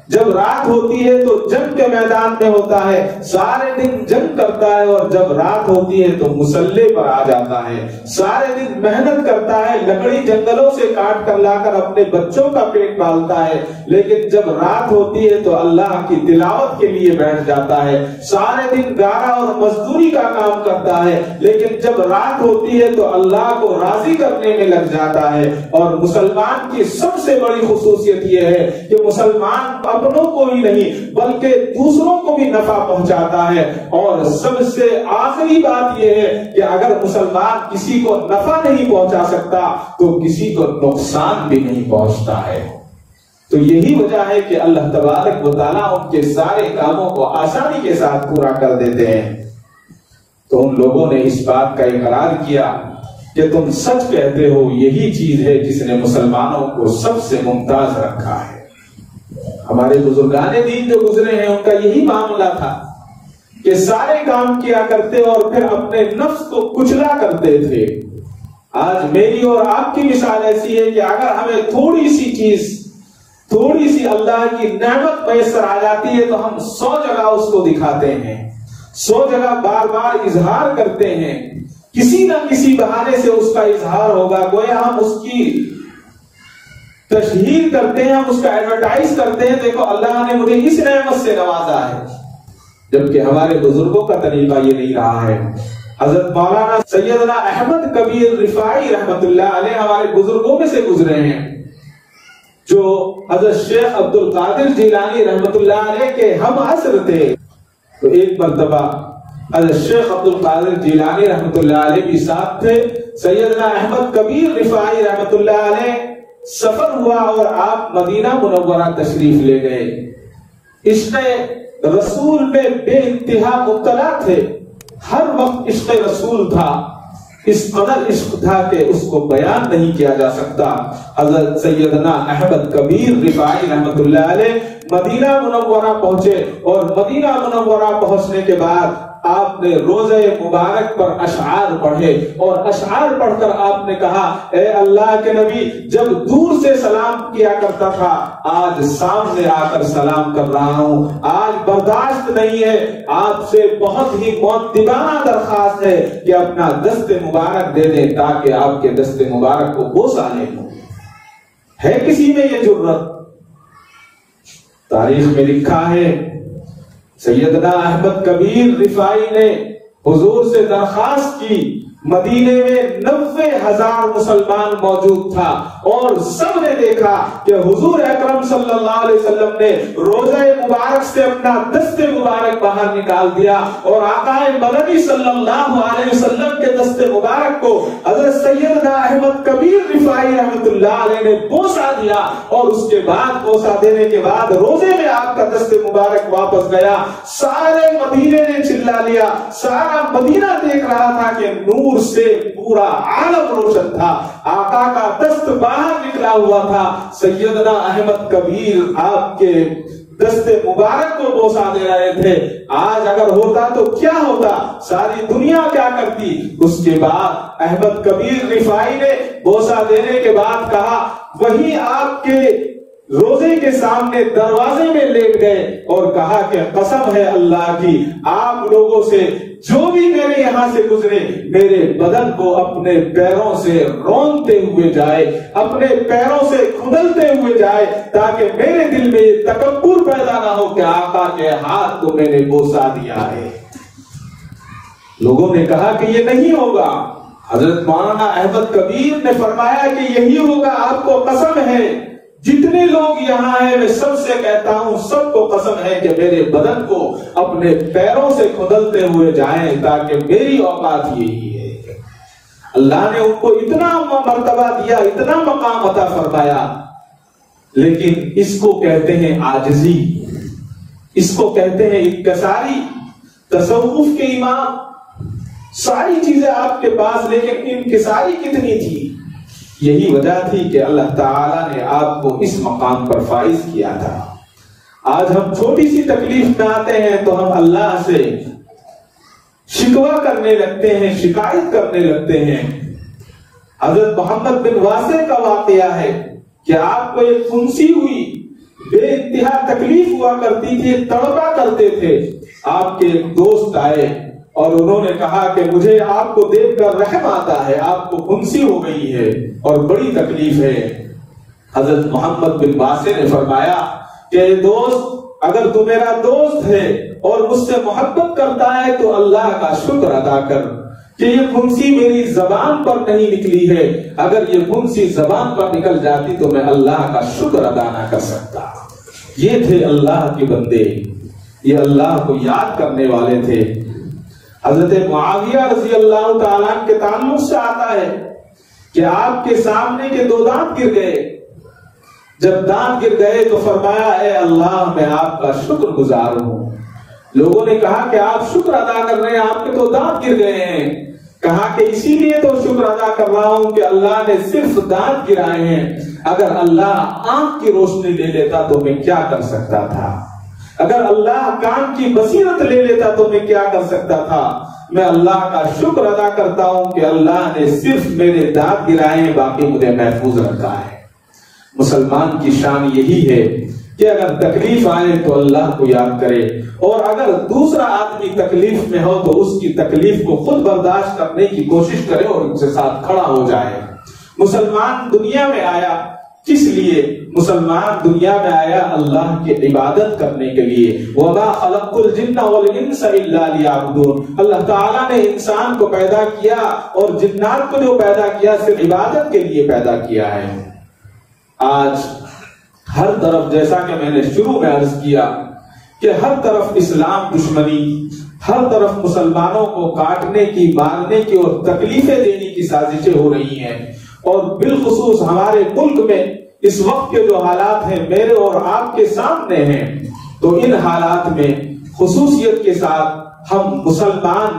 جب رات ہوتی ہے تو جنگ کے میدان میں ہوتا ہے، سارے دن جنگ کرتا ہے، اور جب رات ہوتی ہے تو مسلح پر آ جاتا ہے، سارے دن محنت کرتا ہے، لکڑی جنگلوں سے کاٹ کر لا کر اپنے بچوں کا پیٹ پالتا ہے، لیکن جب رات ہوتی ہے تو اللہ کی تلاوت کے لیے بیٹھ جاتا ہے، سارے دن گارا اور مزدوری کا کام کرتا ہے، لیکن جب رات ہوتی ہے تو اللہ کو راضی کرنے میں لگ جاتا ہے۔ اور مسلمان کی سب سے بڑی خصوصیت یہ ہے کہ مسلمان اپنوں کو ہی نہیں بلکہ دوسروں کو بھی نفع پہنچاتا ہے، اور سب سے آخری بات یہ ہے کہ اگر مسلمان کسی کو نفع نہیں پہنچا سکتا تو کسی کو نقصان بھی نہیں پہنچتا ہے۔ تو یہی وجہ ہے کہ اللہ تبارک و تعالیٰ ان کے سارے کاموں کو آسانی کے ساتھ پورا کر دیتے ہیں۔ تو ان لوگوں نے اس بات کا اقرار کیا کہ تم سچ کہتے ہو، یہی چیز ہے جس نے مسلمانوں کو سب سے ممتاز رکھا ہے۔ ہمارے بزرگان دین جو گزرے ہیں ان کا یہی معاملہ تھا کہ سارے کام کیا کرتے اور پھر اپنے نفس کو کچلا کرتے تھے، آج میری اور آپ کی مثال ایسی ہے کہ اگر ہمیں تھوڑی سی چیز، تھوڑی سی اللہ کی نعمت میسر آ جاتی ہے تو ہم 100 جگہ اس کو دکھاتے ہیں، 100 جگہ بار بار اظہار کرتے ہیں، کسی نہ کسی بہانے سے اس کا اظہار ہوگا، گویا ہم اس کی تشہیر کرتے ہیں، ہم اس کا ایڈورٹائز کرتے ہیں، دیکھو اللہ نے مجھے اس نعمت سے نوازا ہے، جبکہ ہمارے بزرگوں کا طریقہ یہ نہیں رہا ہے۔ حضرت مولانا سیدنا احمد کبیر رفاعی رحمت اللہ علیہ ہمارے بزرگوں میں سے گزرے ہیں، جو حضرت شیخ عبد القادر جیلانی رحمت اللہ علیہ کے ہم عصر تھے۔ تو ایک مرتبہ حضرت شیخ عبد القادر جیلانی رحمت اللہ علیہ بھی ساتھ تھے، سیدنا احمد کبیر رفاعی رحمت اللہ علیہ سفر ہوا اور آپ مدینہ منورہ تشریف لے گئے۔ عشق رسول میں بے انتہا مبتلا تھے، ہر وقت عشق رسول تھا، اس قدر عشق تھا کہ اس کو بیان نہیں کیا جا سکتا۔ حضرت سیدنا احمد کبیر رفاعی رحمت اللہ علیہ مدینہ منورہ پہنچے اور مدینہ منورہ پہنچنے کے بعد آپ نے روزہ مبارک پر اشعار پڑھے اور اشعار پڑھ کر آپ نے کہا، اے اللہ کے نبی، جب دور سے سلام کیا کرتا تھا آج سامنے آ کر سلام کر رہا ہوں، آج برداشت نہیں ہے، آپ سے بہت ہی مؤدبانہ درخواست ہے کہ اپنا دست مبارک دے دیں تاکہ آپ کے دست مبارک کو بوسہ لے لوں۔ ہے کسی میں یہ جرت؟ تاریخ میں لکھا ہے سیدنا احمد کبیر رفاعی نے حضور سے درخواست کی، مدینے میں 90,000 مسلمان موجود تھا اور سب نے دیکھا کہ حضور اکرم صلی اللہ علیہ وسلم نے روزہ مبارک سے اپنا دست مبارک باہر نکال دیا اور آقا مدنی صلی اللہ علیہ وسلم کے دست مبارک کو حضرت سیدنا احمد کبیر رفاعی رحمت اللہ علیہ نے بوسہ دیا، اور اس کے بعد بوسہ دینے کے بعد روزے میں آپ کا دست مبارک واپس گیا۔ سارے مدینے نے چلا لیا، سارا مدینہ دیکھ رہا تھا کہ نور سے پورا عالم روشن تھا، آقا کا دست باہر نکلا ہوا تھا، سیدنا احمد کبیر آپ کے دست مبارک کو بوسہ دے رہے تھے۔ آج اگر ہوتا تو کیا ہوتا، ساری دنیا کیا کرتی؟ اس کے بعد احمد کبیر رفاعی نے بوسہ دینے کے بعد کہا، وہی آپ کے روزے کے سامنے دروازے میں لیٹ گئے اور کہا کہ قسم ہے اللہ کی، آپ لوگوں سے جو بھی میرے یہاں سے گزرے میرے بدن کو اپنے پیروں سے رونتے ہوئے جائے، اپنے پیروں سے کھدلتے ہوئے جائے، تاکہ میرے دل میں یہ تکبر پیدا نہ ہو کہ آقا کے ہاتھ کو میں نے بوسہ دیا ہے۔ لوگوں نے کہا کہ یہ نہیں ہوگا۔ حضرت مولانا احمد کبیر نے فرمایا کہ یہی ہوگا، آپ کو قسم ہے، جتنے لوگ یہاں ہیں میں سب سے کہتا ہوں، سب کو قسم ہے کہ میرے بدن کو اپنے پیروں سے کھدلتے ہوئے جائیں تاکہ میری اوقات یہی ہے۔ اللہ نے ان کو اتنا مرتبہ دیا، اتنا مقام عطا فرمایا، لیکن اس کو کہتے ہیں عاجزی، اس کو کہتے ہیں انکساری۔ تصوف کے امام، ساری چیزیں آپ کے پاس، لیکن انکساری کتنی تھی؟ یہی وجہ تھی کہ اللہ تعالیٰ نے آپ کو اس مقام پر فائز کیا تھا۔ آج ہم چھوٹی سی تکلیف میں آتے ہیں تو ہم اللہ سے شکوہ کرنے لگتے ہیں، شکایت کرنے لگتے ہیں۔ حضرت محمد بن واسع کا واقعہ ہے کہ آپ کو ایک پھنسی ہوئی، بے انتہا تکلیف ہوا کرتی تھی، تڑپا کرتے تھے۔ آپ کے ایک دوست آئے اور انہوں نے کہا کہ مجھے آپ کو دیکھ کر رحم آتا ہے، آپ کو پھنسی ہو گئی ہے اور بڑی تکلیف ہے۔ حضرت محمد بن واسع نے فرمایا کہ دوست، اگر تو میرا دوست ہے اور مجھ سے محبت کرتا ہے تو اللہ کا شکر ادا کر کہ یہ پھنسی میری زبان پر نہیں نکلی ہے، اگر یہ پھنسی زبان پر نکل جاتی تو میں اللہ کا شکر ادا نہ کر سکتا۔ یہ تھے اللہ کے بندے، یہ اللہ کو یاد کرنے والے تھے۔ حضرت معاویہ رضی اللہ تعالیٰ کے تعلق سے آتا ہے کہ آپ کے سامنے کے 2 دانت گر گئے، جب دانت گر گئے تو فرمایا، اے اللہ میں آپ کا شکر گزار ہوں۔ لوگوں نے کہا کہ آپ شکر ادا کر رہے ہیں، آپ کے 2 دانت گر گئے ہیں۔ کہا کہ اسی لیے تو شکر ادا کر رہا ہوں کہ اللہ نے صرف دانت گرائے ہیں، اگر اللہ آنکھ کی روشنی لے لیتا تو میں کیا کر سکتا تھا، اگر اللہ کان کی بصیرت لے لیتا تو میں کیا کر سکتا تھا، میں اللہ کا شکر ادا کرتا ہوں کہ اللہ نے صرف میرے دانت گرائے ہیں، باقی مجھے محفوظ رکھا ہے۔ مسلمان کی شان یہی ہے کہ اگر تکلیف آئے تو اللہ کو یاد کرے، اور اگر دوسرا آدمی تکلیف میں ہو تو اس کی تکلیف کو خود برداشت کرنے کی کوشش کرے اور ان کے ساتھ کھڑا ہو جائے۔ مسلمان دنیا میں آیا کس لیے؟ مسلمان دنیا میں آیا اللہ کی عبادت کرنے کے لیے۔ وَمَا خَلَقْتُ الْجِنَّ وَالْإِنسَ إِلَّا لِيَعْبُدُونَ۔ اللہ تعالیٰ نے انسان کو پیدا کیا اور جنات کو جو پیدا کیا صرف عبادت کے لیے پیدا کیا ہے۔ آج ہر طرف، جیسا کہ میں نے شروع میں عرض کیا کہ ہر طرف اسلام دشمنی، ہر طرف مسلمانوں کو کاٹنے کی، مارنے کی اور تکلیفیں دینے کی سازشیں ہو رہی ہیں، اور بالخصوص ہمارے ملک میں اس وقت کے جو حالات ہیں میرے اور آپ کے سامنے ہیں، تو ان حالات میں خصوصیت کے ساتھ ہم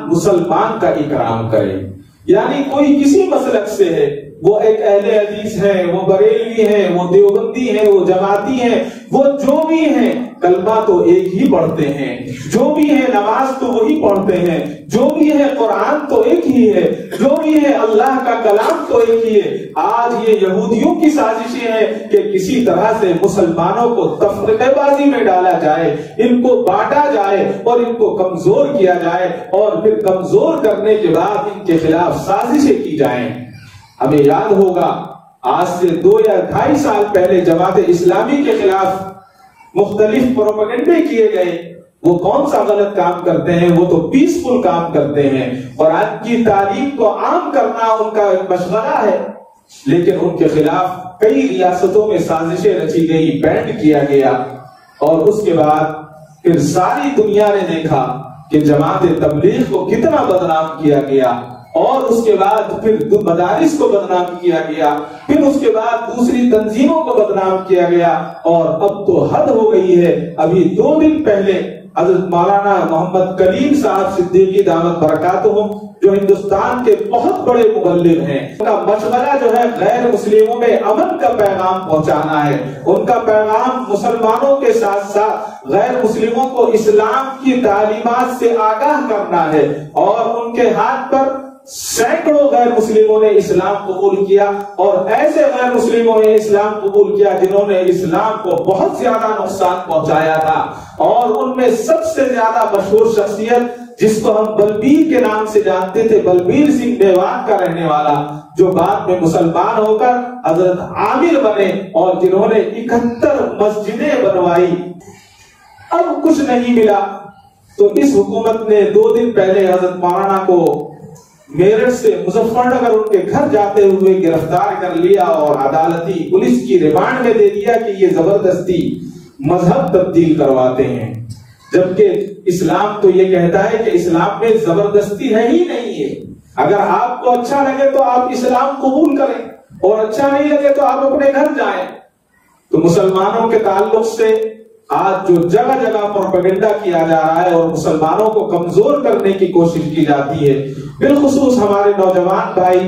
مسلمان کا اکرام کریں۔ یعنی کوئی کسی مسلک سے ہے، وہ ایک اہل حدیث ہے، وہ بریلوی ہے، وہ دیوبندی ہے، وہ جماعتی ہے، وہ جو بھی ہیں کلمہ تو ایک ہی پڑھتے ہیں، جو بھی ہے نماز تو وہی پڑھتے ہیں، جو بھی ہے قرآن تو ایک ہی ہے، جو بھی ہے اللہ کا کلام تو ایک ہی ہے۔ آج یہ یہودیوں کی سازشیں ہیں کہ کسی طرح سے مسلمانوں کو تفرقہ بازی میں ڈالا جائے، ان کو بانٹا جائے اور ان کو کمزور کیا جائے، اور پھر کمزور کرنے کے بعد ان کے خلاف سازشیں کی جائیں۔ ہمیں یاد ہوگا آج سے 2 یا 2.5 سال پہلے جماعت اسلامی کے خلاف مختلف پروپیگنڈے کیے گئے۔ وہ کون سا غلط کام کرتے ہیں؟ وہ تو پیسفل کام کرتے ہیں، قرآن کی تعلیم کو عام کرنا ان کا ایک مشغلہ ہے، لیکن ان کے خلاف کئی ریاستوں میں سازشیں رچی گئی، بینڈ کیا گیا، اور اس کے بعد پھر ساری دنیا نے دیکھا کہ جماعت تبلیغ کو کتنا بدنام کیا گیا، اور اس کے بعد پھر مدارس کو بدنام کیا گیا، پھر اس کے بعد دوسری تنظیموں کو بدنام کیا گیا، اور اب تو حد ہو گئی ہے۔ ابھی 2 دن پہلے حضرت مولانا محمد کلیم صاحب صدیقی دامت برکاتہم، جو ہندوستان کے بہت بڑے مبلغ ہیں، ان کا مشغلہ جو ہے غیر مسلموں میں امن کا پیغام پہنچانا ہے۔ ان کا پیغام مسلمانوں کے ساتھ ساتھ غیر مسلموں کو اسلام کی تعلیمات سے آگاہ کرنا ہے، اور ان کے ہاتھ پر سینکڑوں غیر مسلموں نے اسلام قبول کیا، اور ایسے غیر مسلموں نے اسلام قبول کیا جنہوں نے اسلام کو بہت زیادہ نقصان پہنچایا تھا، اور ان میں سب سے زیادہ مشہور شخصیت جس کو ہم بلبیر کے نام سے جانتے تھے، بلبیر سنگھ میوان کا رہنے والا، جو بعد میں مسلمان ہو کر حضرت عامر بنے اور جنہوں نے 71 مسجدیں بنوائی۔ اب کچھ نہیں ملا تو اس حکومت نے 2 دن پہلے حضرت مولانا کو میرٹھ سے مظفر نگر ان کے گھر جاتے ہوئے گرفتار کر لیا اور عدالتی پولیس کی ریمانڈ میں دے دیا کہ یہ زبردستی مذہب تبدیل کرواتے ہیں، جبکہ اسلام تو یہ کہتا ہے کہ اسلام میں زبردستی ہے ہی نہیں ہے۔ اگر آپ کو اچھا لگے تو آپ اسلام قبول کریں، اور اچھا نہیں لگے تو آپ اپنے گھر جائیں۔ تو مسلمانوں کے تعلق سے آج جو جگہ جگہ پروپیگنڈا کیا جا رہا ہے اور مسلمانوں کو کمزور کرنے کی کوشش کی جاتی ہے، بالخصوص ہمارے نوجوان بھائی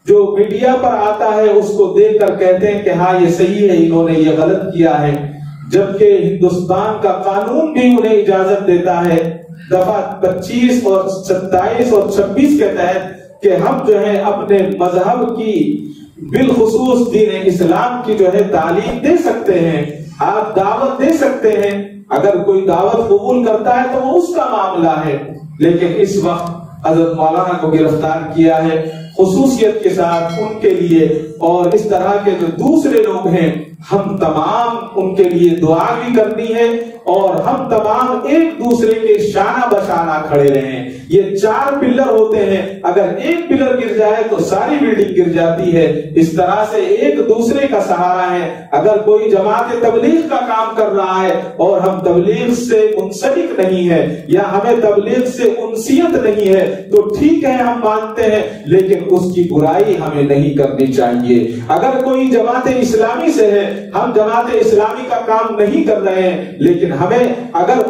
جو میڈیا پر آتا ہے اس کو دیکھ کر کہتے ہیں کہ ہاں یہ صحیح ہے، انہوں نے یہ غلط کیا ہے، جبکہ ہندوستان کا قانون بھی انہیں اجازت دیتا ہے دفعہ 25 اور 27 اور 26 کے تحت کہ ہم جو ہے اپنے مذہب کی بالخصوص دین اسلام کی جو ہے تعلیم دے سکتے ہیں، آپ دعوت دے سکتے ہیں، اگر کوئی دعوت قبول کرتا ہے تو وہ اس کا معاملہ ہے۔ لیکن اس وقت حضرت مولانا کو گرفتار کیا ہے خصوصیت کے ساتھ ان کے لیے، اور اس طرح کے جو دوسرے لوگ ہیں ہم تمام ان کے لیے دعا بھی کرنی ہے، اور ہم تمام ایک دوسرے کے شانہ بشانہ کھڑے رہیں۔ یہ 4 پلر ہوتے ہیں، اگر ایک پلر گر جائے تو ساری بلڈنگ گر جاتی ہے، اس طرح سے ایک دوسرے کا سہارا ہے۔ اگر کوئی جماعت تبلیغ کا کام کر رہا ہے اور ہم تبلیغ سے منسلک نہیں ہے یا ہمیں تبلیغ سے انسیت نہیں ہے تو ٹھیک ہے، ہم مانتے ہیں، لیکن اس کی برائی ہمیں نہیں کرنی چاہیے۔ اگر کوئی جماعت اسلامی سے ہے، ہم جماعت اسلامی کا کام نہیں کر رہے ہیں، لیکن ہمیں اگر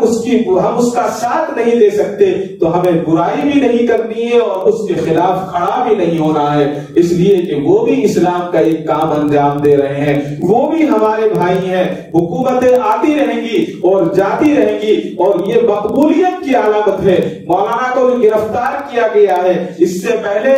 ہم اس کا ساتھ نہیں دے سکتے تو ہمیں برائی بھی نہیں کرنی ہے اور اس کے خلاف کھڑا بھی نہیں ہونا ہے، اس لیے کہ وہ بھی اسلام کا ایک کام انجام دے رہے ہیں، وہ بھی ہمارے بھائی ہیں۔ حکومتیں آتی رہیں گی اور جاتی رہیں گی اور یہ مقبولیت کی علامت ہے۔ مولانا کو گرفتار کیا گیا ہے، اس سے پہلے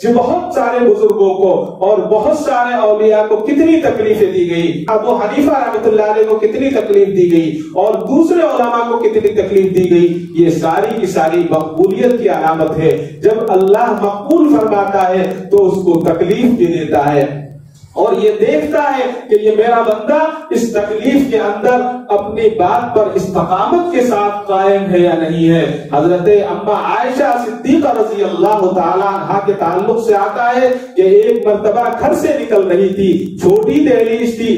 جو بہت سارے بزرگوں کو اور بہت سارے اولیاء کو کتنی تکلیفیں دی گئی، ابو حنیفہ رحمۃ اللہ علیہ کو کتنی تکلیف دی گئی اور دوسرے علماء کو کتنی تکلیف دی گئی، یہ ساری کی ساری مقبولیت کی علامت ہے۔ جب اللہ مقبول فرماتا ہے تو اس کو تکلیف بھی دیتا ہے اور یہ دیکھتا ہے کہ یہ میرا بندہ اس تکلیف کے اندر اپنی بات پر استقامت کے ساتھ قائم ہے یا نہیں ہے۔ حضرت اما عائشہ صدیقہ رضی اللہ تعالیٰ عنہا کے تعلق سے آتا ہے کہ ایک مرتبہ گھر سے نکل رہی تھی، چھوٹی دہلیز تھی،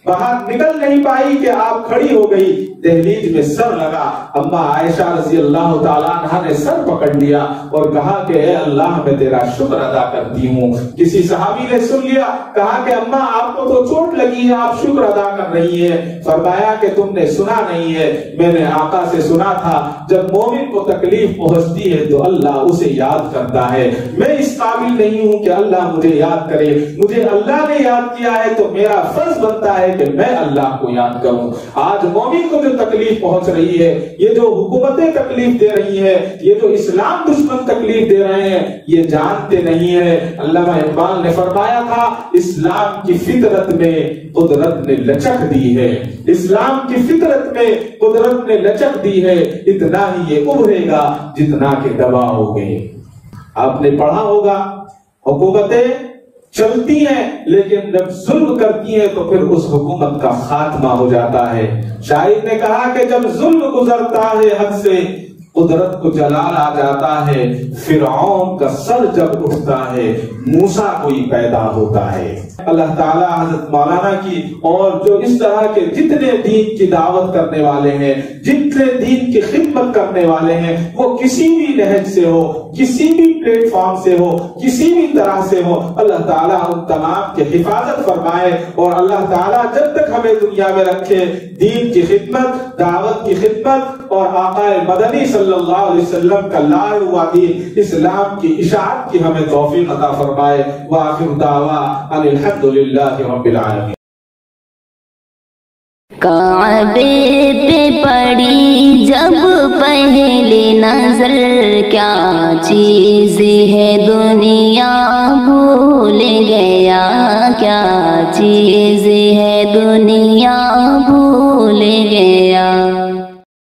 باہر نکل نہیں پائی کہ آپ کھڑی ہو گئی، دہلیز میں سر لگا، اما عائشہ رضی اللہ تعالیٰ عنہ نے سر پکڑ لیا اور کہا کہ اے اللہ میں تیرا شکر ادا کرتی ہوں۔ کسی صحابی نے سن لیا، کہا کہ اما آپ کو تو چوٹ لگی ہے، آپ شکر ادا کر رہی ہیں۔ فرمایا کہ تم نے سنا نہیں ہے، میں نے آقا سے سنا تھا جب مومن کو تکلیف پہنچتی ہے تو اللہ اسے یاد کرتا ہے۔ میں اس قابل نہیں ہوں کہ اللہ مجھے یاد کرے، مجھے اللہ نے یاد کیا ہے تو میرا فرض بنتا ہے کہ میں اللہ کو یاد کروں۔ آج مومن کو جو تکلیف پہنچ رہی ہے، یہ جو حکومتیں تکلیف دے رہی ہیں، یہ جو اسلام دشمن تکلیف دے رہے ہیں، یہ جانتے نہیں ہیں۔ علامہ اقبال نے فرمایا تھا اسلام کی فطرت میں قدرت نے لچک دی ہے، اسلام کی فطرت میں قدرت نے لچک دی ہے، اتنا ہی یہ ابھرے گا جتنا کہ دبا ہو گئے۔ آپ نے پڑھا ہوگا حکومتیں چلتی ہیں لیکن جب ظلم کرتی ہیں تو پھر اس حکومت کا خاتمہ ہو جاتا ہے۔ شاعر نے کہا کہ جب ظلم گزرتا ہے حد سے قدرت کو جلال آ جاتا ہے، فرعون کا سر جب اٹھتا ہے موسیٰ کوئی پیدا ہوتا ہے۔ اللہ تعالیٰ حضرت مولانا کی اور جو اس طرح کے جتنے دین کی دعوت کرنے والے ہیں، جتنے دین کی خدمت کرنے والے ہیں، وہ کسی بھی نہج سے ہو، کسی بھی پلیٹ فارم سے ہو، کسی بھی طرح سے ہو، اللہ تعالیٰ ان تمام کی حفاظت فرمائے اور اللہ تعالیٰ جب تک ہمیں دنیا میں رکھے دین کی خدمت، دعوت کی خدمت اور آقا مدنی صلی اللہ علیہ وسلم کا لایا ہوا دین اسلام کی اشاعت کی ہمیں توفیق عطا فرمائے۔ وآخر دعوانا ان الحمدللہ رب العالمین۔ کعبے پہ پڑی جب پہلی نظر، کیا چیز ہے دنیا بھول گیا، کیا چیز ہے دنیا بھول گیا۔